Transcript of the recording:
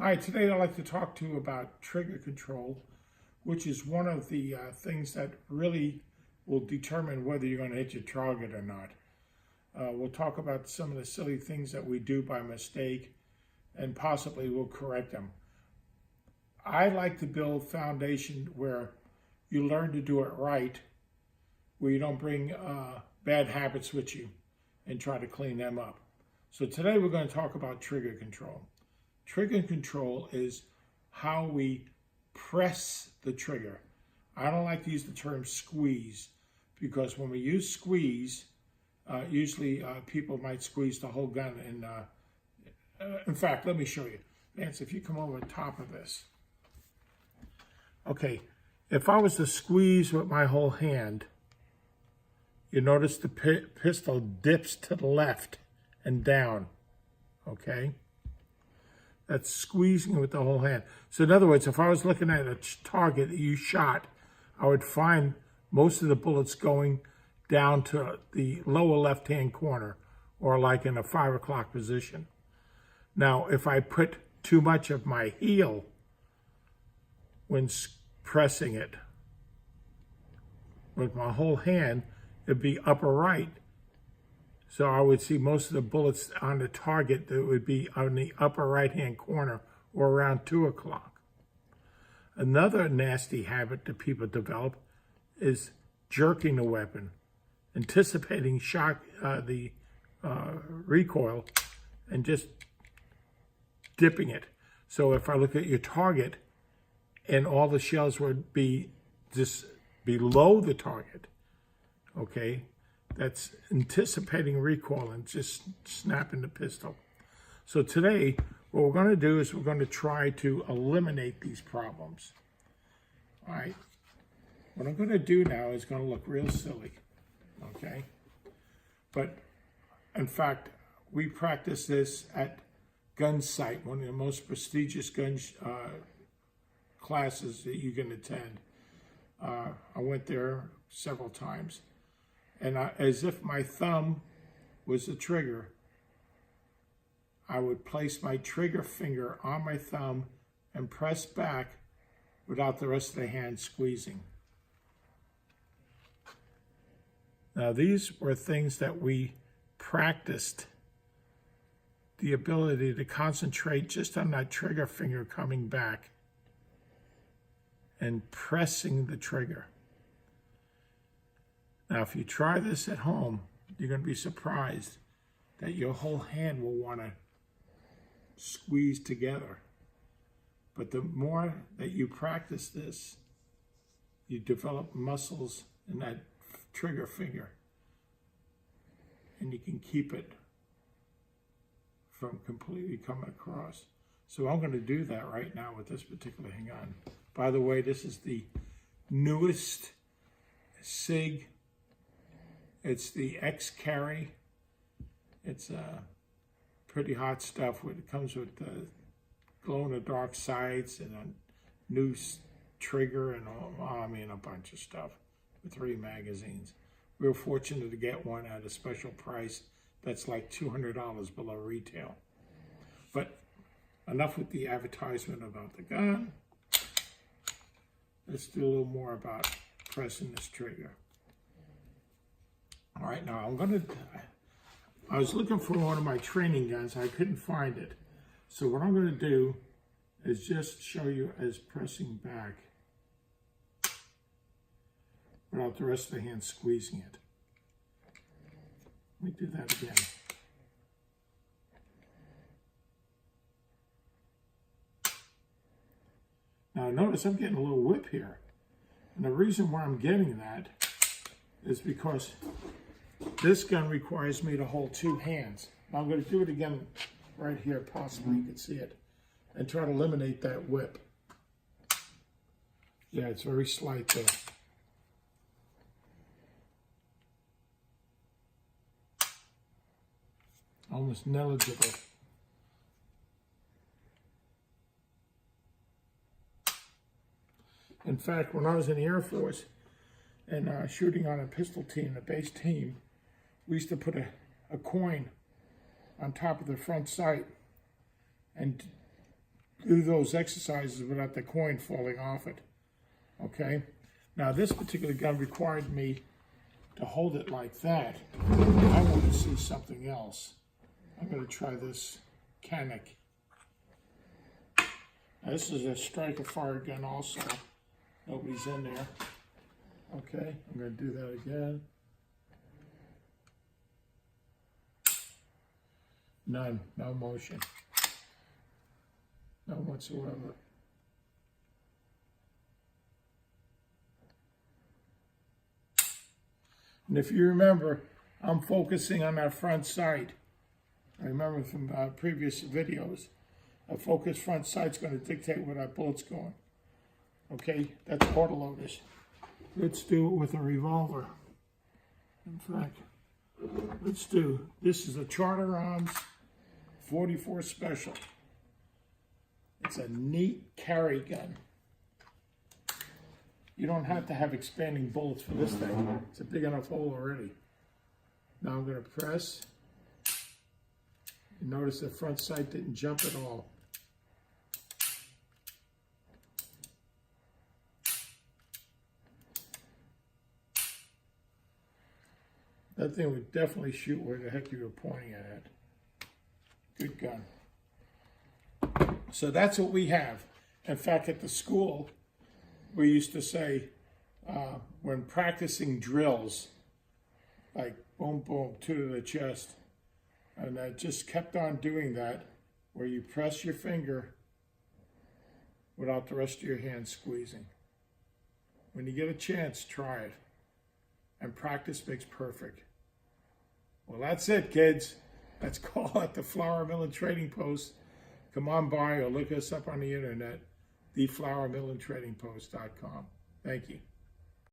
Hi, today I'd like to talk to you about trigger control, which is one of the things that really will determine whether you're going to hit your target or not. We'll talk about some of the silly things that we do by mistake, and possibly we'll correct them. I like to build foundation where you learn to do it right, where you don't bring bad habits with you and try to clean them up. So today we're going to talk about trigger control. Trigger control is how we press the trigger. I don't like to use the term squeeze, because when we use squeeze, usually people might squeeze the whole gun. And in fact, let me show you. Vance, if you come over the top of this. Okay, if I was to squeeze with my whole hand, you notice the pistol dips to the left and down, okay? That's squeezing with the whole hand. So in other words, if I was looking at a target that you shot, I would find most of the bullets going down to the lower left-hand corner, or like in a 5 o'clock position. Now, if I put too much of my heel when pressing it with my whole hand, it'd be upper right. So I would see most of the bullets on the target that would be on the upper right-hand corner, or around 2 o'clock. Another nasty habit that people develop is jerking the weapon, anticipating the recoil, and just dipping it. So if I look at your target and all the shells would be just below the target, okay, that's anticipating recoil and just snapping the pistol. So today, what we're going to do is we're going to try to eliminate these problems. All right. What I'm going to do now is going to look real silly, okay? But in fact, we practice this at Gunsight, one of the most prestigious gun classes that you can attend. I went there several times. And as if my thumb was the trigger, I would place my trigger finger on my thumb and press back without the rest of the hand squeezing. Now, these were things that we practiced, the ability to concentrate just on that trigger finger coming back and pressing the trigger. Now, if you try this at home, you're going to be surprised that your whole hand will want to squeeze together. But the more that you practice this, you develop muscles in that trigger finger, and you can keep it from completely coming across. So I'm going to do that right now with this particular gun. By the way, this is the newest SIG. It's the X-Carry. It's pretty hot stuff. It comes with glow-in-the-dark sights and a new trigger and a bunch of stuff with 3 magazines. We were fortunate to get one at a special price that's like $200 below retail. But enough with the advertisement about the gun. Let's do a little more about pressing this trigger. All right, now I was looking for one of my training guns. I couldn't find it. So what I'm going to do is just show you as pressing back without the rest of the hand squeezing it. Let me do that again. Now notice I'm getting a little whip here. And the reason why I'm getting that is because this gun requires me to hold 2 hands. Now I'm going to do it again right here, possibly you can see it, and try to eliminate that whip. Yeah, it's very slight there. Almost negligible. In fact, when I was in the Air Force and shooting on a pistol team, a base team, we used to put a coin on top of the front sight and do those exercises without the coin falling off it. Okay? Now this particular gun required me to hold it like that. I want to see something else. I'm going to try this Canik. Now, this is a striker fire gun also. Nobody's in there. Okay, I'm going to do that again. None, no motion. None whatsoever. And if you remember, I'm focusing on that front sight. I remember from previous videos, a focused front sight's going to dictate where that bullet's going. Okay, that's autoloaders. Let's do it with a revolver. In fact, let's do, this is a Charter Arms 44 Special. It's a neat carry gun. You don't have to have expanding bullets for this thing. It's a big enough hole already. Now I'm going to press. You notice the front sight didn't jump at all. That thing would definitely shoot where the heck you were pointing it at. Good gun. So that's what we have. In fact, at the school, we used to say, when practicing drills, like boom, boom, two to the chest, and I just kept on doing that, where you press your finger without the rest of your hand squeezing. When you get a chance, try it. And practice makes perfect. Well, that's it, kids. Let's call it the Flour Mill and Trading Post. Come on by or look us up on the internet, theflourmillandtradingpost.com. Thank you.